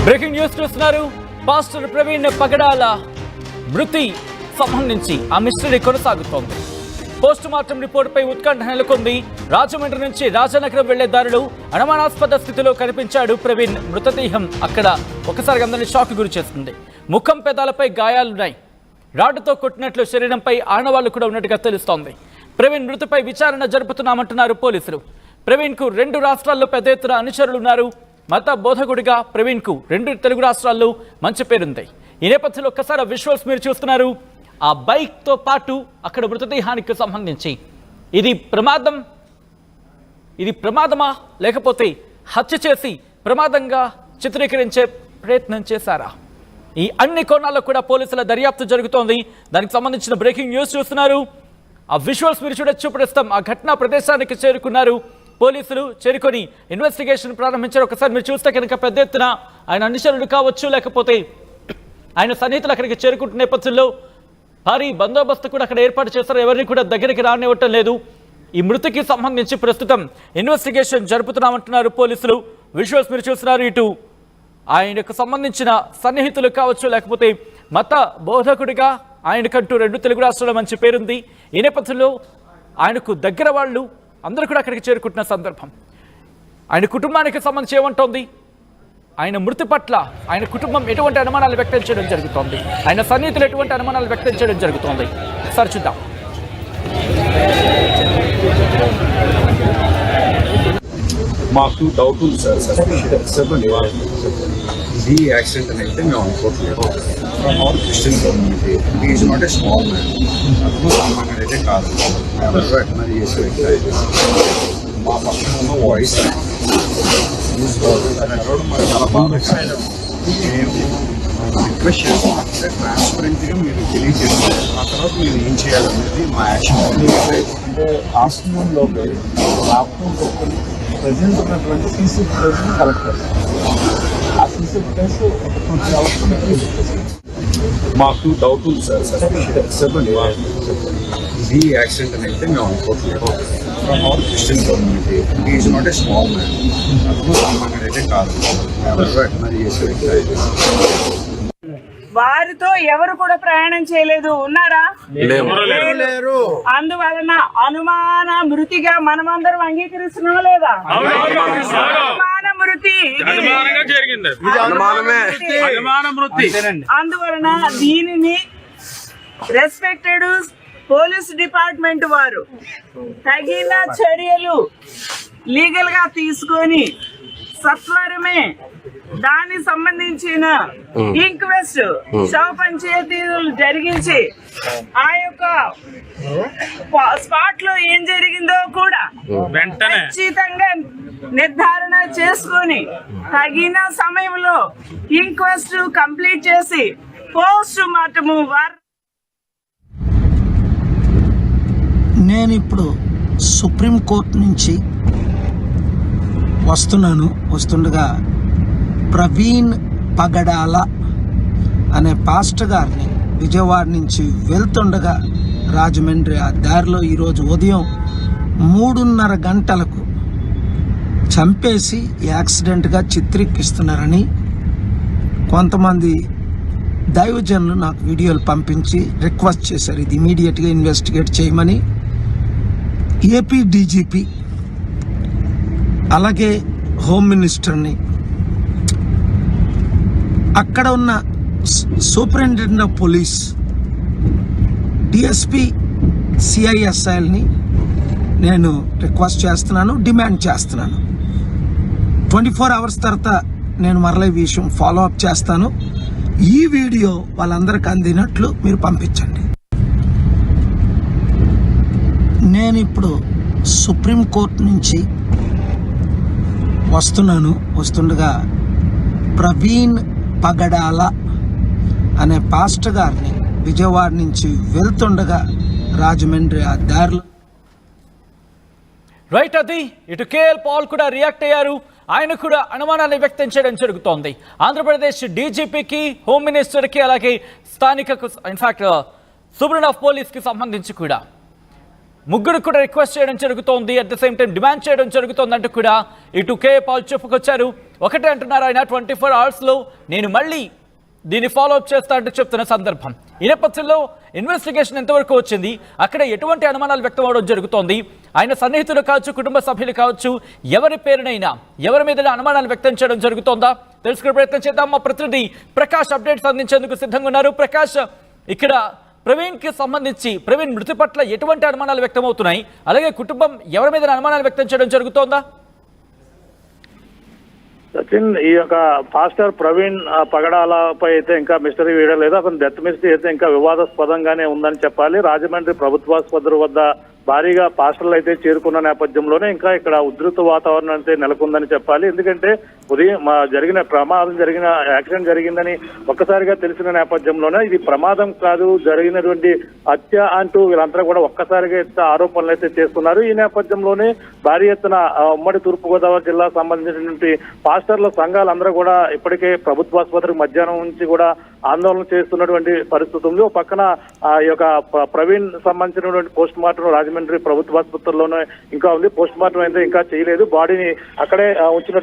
Breaking news చూస్తున్నారు. Pastor Praveen పగడాల మృతి సంబంధించి ఆ మిస్టరీ కొనసాగుతోంది. పోస్ట్ మార్టం రిపోర్టుపై ఉత్కంఠ నెలకొంది. రాజమండ్రి నుంచి రాజానగరం వెళ్లే దారిలో అనుమానాస్పద స్థితిలో కనిపించాడు ప్రవీణ్. మృతదేహం అక్కడ ఒకసారి అందరినీ షాక్ గురి చేస్తుంది. ముఖం పెదాలపై గాయాలున్నాయి. రాడ్డుతో కొట్టినట్లు శరీరంపై ఆనవాళ్లు కూడా ఉన్నట్టుగా తెలుస్తోంది. ప్రవీణ్ మృతిపై విచారణ జరుపుతున్నామంటున్నారు పోలీసులు. ప్రవీణ్ కు 2 రాష్ట్రాల్లో పెద్ద ఎత్తున అనుచరులున్నారు. మత బోధకుడిగా ప్రవీణ్ కు 2 తెలుగు రాష్ట్రాల్లో మంచి పేరుంది. ఈ నేపథ్యంలో ఒక్కసారి విజువల్స్ మీరు చూస్తున్నారు. ఆ బైక్ తో పాటు అక్కడ మృతదేహానికి సంబంధించి ఇది ప్రమాదమా లేకపోతే హత్య చేసి ప్రమాదంగా చిత్రీకరించే ప్రయత్నం చేశారా? ఈ అన్ని కోణాల్లో కూడా పోలీసుల దర్యాప్తు జరుగుతోంది. దానికి సంబంధించిన బ్రేకింగ్ న్యూస్ చూస్తున్నారు. ఆ విజువల్స్ మీరు చూడొచ్చు. ప్రస్తుతం ఆ ఘటనా ప్రదేశానికి చేరుకున్నారు పోలీసులు. చేరుకొని ఇన్వెస్టిగేషన్ ప్రారంభించారు. ఒకసారి మీరు చూస్తే కనుక పెద్ద ఎత్తున ఆయన అనుచరులు కావచ్చు, లేకపోతే ఆయన సన్నిహితులు అక్కడికి చేరుకుంటున్న నేపథ్యంలో భారీ బందోబస్తు కూడా అక్కడ ఏర్పాటు చేస్తారు. ఎవరిని కూడా దగ్గరికి రానివ్వటం లేదు. ఈ మృతికి సంబంధించి ప్రస్తుతం ఇన్వెస్టిగేషన్ జరుపుతున్నామంటున్నారు పోలీసులు. విజువల్స్ మీరు చూస్తున్నారు. ఇటు ఆయనకు సంబంధించిన సన్నిహితులు కావచ్చు, లేకపోతే మత బోధకుడిగా ఆయనకంటూ 2 తెలుగు రాష్ట్రాల్లో మంచి పేరుంది. ఈ నేపథ్యంలో ఆయనకు దగ్గర వాళ్ళు అందరూ కూడా అక్కడికి చేరుకుంటున్న సందర్భం. ఆయన కుటుంబానికి సంబంధించి ఏమంటోంది, ఆయన మృతి పట్ల ఆయన కుటుంబం ఎటువంటి అనుమానాలు వ్యక్తం చేయడం జరుగుతోంది, ఆయన సన్నిహితులు ఎటువంటి అనుమానాలు వ్యక్తం చేయడం జరుగుతోంది, ఒకసారి చూద్దాం. మాకు డౌట్ ఉంది సార్. చెప్పండి. ఇది యాక్సిడెంట్ అని అయితే మేము అనుకోవట్లేదు. All Christian community is not a small man. అతను సామాన్యుడు అయితే కాదు. ఎవరు వెటనరీ చేసే వ్యక్తి అయితే మా పక్కన ఉన్న వాయిస్ మాకు చాలా బాగా మేము రిక్వెస్ట్ చేస్తాం. ట్రాన్స్పరెంట్గా మీరు తెలియజేస్తారు. ఆ తర్వాత మీరు ఏం చేయాలనేది మా యాక్షన్. అంటే ఆఫ్టర్నూన్లోకి ల్యాప్టాప్ ప్రజెంట్ ఉన్నటువంటి సీసీ ఫుటేజ్ని కలెక్ట్ చేస్తాం. ఆ సీసీ ఫుటేజ్ మాకు డౌట్ ఉంది సార్. చెప్పండి. ఇది యాక్సిడెంట్ అని అయితే మేము అనుకోవట్లేదు. All Christian community is not a small man. అతను సామాన్యుడు అయితే కాదు. ఎవరు వెటనరీ చేసే వ్యక్తి అయితే వారితో ఎవరు కూడా ప్రయాణం చేయలేదు. ఉన్నారా? లేరు. అందువలన అనుమాన మృతిగా మనమందరం అంగీకరిస్తున్నాం లేదా? అనుమాన మృతి అందువలన దీనిని రెస్పెక్టెడ్ పోలీస్ డిపార్ట్మెంట్ వారు తగిన చర్యలు లీగల్ గా తీసుకొని సత్వరమే దానికి సంబంధించిన ఇంక్వెస్ట్ శవ పంచాయతీలు జరిగించి ఆ యొక్క స్పాట్ లో ఏం జరిగిందో కూడా ఖచ్చితంగా నిర్ధారణ చేసుకొని తగిన సమయంలో ఇంక్వెస్ట్ కంప్లీట్ చేసి పోస్ట్ మార్టము నేను ఇప్పుడు సుప్రీంకోర్టు నుంచి వస్తుండగా ప్రవీణ్ పగడాల అనే పాస్టర్ గారిని విజయవాడ నుంచి వెళ్తుండగా రాజమండ్రి ఆ దారిలో ఈరోజు ఉదయం 3:30 గంటలకు చంపేసి యాక్సిడెంట్గా చిత్రీకరిస్తున్నారని కొంతమంది దైవజనులు నాకు వీడియోలు పంపించి రిక్వెస్ట్ చేశారు. ఇది ఇమీడియట్గా ఇన్వెస్టిగేట్ చేయమని. ఏపీ డీజీపీ అలాగే హోమ్ మినిస్టర్ని, అక్కడ ఉన్న సూపరింటెండెంట్ ఆఫ్ పోలీస్, డిఎస్పీ, సిఐఎస్ఐల్ని నేను రిక్వెస్ట్ చేస్తున్నాను, డిమాండ్ చేస్తున్నాను. 24 hours తర్వాత నేను మరలా ఈ విషయం ఫాలో అప్ చేస్తాను. ఈ వీడియో వాళ్ళందరికీ అందినట్లు మీరు పంపించండి. నేను ఇప్పుడు సుప్రీంకోర్టు నుంచి వస్తుండగా ప్రవీణ్ పగడాల అనే పాస్టర్ గారిని విజయవాడ నుంచి వెళ్తుండగా రాజమండ్రి ఆ దారిలో రైట్. అది ఇటు కేఎల్ పాల్ కూడా రియాక్ట్ అయ్యారు. ఆయన కూడా అనుమానాలు వ్యక్తం చేయడం జరుగుతోంది. ఆంధ్రప్రదేశ్ డీజీపీకి, హోమ్ మినిస్టర్కి, అలాగే స్థానికకు, ఇన్ఫాక్ట్ సూపరింటెండెంట్ ఆఫ్ పోలీస్కి సంబంధించి కూడా ముగ్గురు కూడా రిక్వెస్ట్ చేయడం జరుగుతోంది. At the same time demand చేయడం జరుగుతోంది అంటూ కూడా ఇటు కే పాల్ చెప్పుకొచ్చారు. ఒకటే అంటున్నారు ఆయన, 24 అవర్స్లో నేను మళ్ళీ దీన్ని ఫాలో అప్ చేస్తా అంటూ చెప్తున్న సందర్భం. ఈ నేపథ్యంలో ఇన్వెస్టిగేషన్ ఎంతవరకు వచ్చింది, అక్కడ ఎటువంటి అనుమానాలు వ్యక్తం అవడం జరుగుతోంది, ఆయన సన్నిహితులు కావచ్చు, కుటుంబ సభ్యులు కావచ్చు, ఎవరి పేరునైనా ఎవరి మీద అనుమానాలు వ్యక్తం చేయడం జరుగుతోందా తెలుసుకునే ప్రయత్నం చేద్దాం. మా ప్రతినిధి ప్రకాష్ అప్డేట్స్ అందించేందుకు సిద్ధంగా ఉన్నారు. ప్రకాష్, ఇక్కడ ప్రవీణ్కి సంబంధించి ప్రవీణ్ మృతి పట్ల ఎటువంటి అనుమానాలు వ్యక్తం అవుతున్నాయి, అలాగే కుటుంబం ఎవరి మీద అనుమానాలు వ్యక్తం చేయడం జరుగుతోందా? సచిన్, ఈ యొక్క పాస్టర్ ప్రవీణ్ పగడాలపై అయితే ఇంకా మిస్టరీ వేయలేదు. అతను డెత్ మిస్టరీ అయితే ఇంకా వివాదాస్పదంగానే ఉందని చెప్పాలి. రాజమండ్రి ప్రభుత్వాసుపత్రి వద్ద భారీగా పాస్టర్లు అయితే చేరుకున్న నేపథ్యంలోనే ఇంకా ఇక్కడ ఉధృత వాతావరణం అయితే నెలకొందని చెప్పాలి. ఎందుకంటే ఉదయం జరిగిన ప్రమాదం యాక్సిడెంట్ జరిగిందని ఒక్కసారిగా తెలిసిన నేపథ్యంలోనే ఇది ప్రమాదం కాదు, జరిగినటువంటి హత్య అంటూ వీళ్ళంతా కూడా ఒక్కసారిగా ఆరోపణలు అయితే చేస్తున్నారు. ఈ నేపథ్యంలోనే భారీ ఎత్తున ఉమ్మడి తూర్పుగోదావరి జిల్లాకు సంబంధించినటువంటి పాస్టర్ల సంఘాలందరూ కూడా ఇప్పటికే ప్రభుత్వాసుపత్రికి మధ్యాహ్నం నుంచి కూడా ఆందోళన చేస్తున్నటువంటి పరిస్థితి ఉంది. ఒక పక్కన ఈ యొక్క ప్రవీణ్ సంబంధించినటువంటి పోస్ట్ మార్టం రాజమండ్రి ప్రభుత్వ ఆసుపత్రిలోనే ఇంకా ఉంది. పోస్ట్ మార్టం అయితే ఇంకా చేయలేదు. బాడీని అక్కడే ఉంచిన